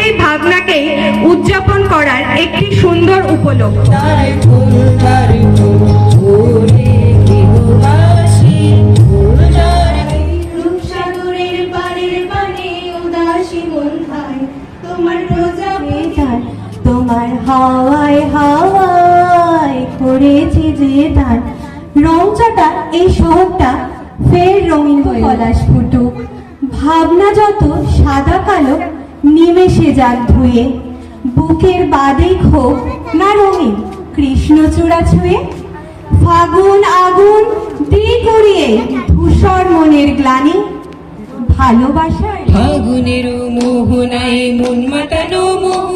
সেই ভাবনাকে উদযাপন করার একটি সুন্দর উপলক্ষ। তোমার হাওয়ায় হাওয়ায় করেছে যে তার রংচাটা এই শহরটা ফের রঙিন পলাশ ফুটুক, ভাবনা যত সাদা কালো নিমেষে যাক ধুয়ে, বুকের বাদে হোক না রঙিন কৃষ্ণচূড়া ছুঁয়ে, ফাগুন আগুন দিক উড়িয়ে ধূসর মনের গ্লানি, ভালোবাসার ফাগুনের মোহনায় মন মাতানো মোহ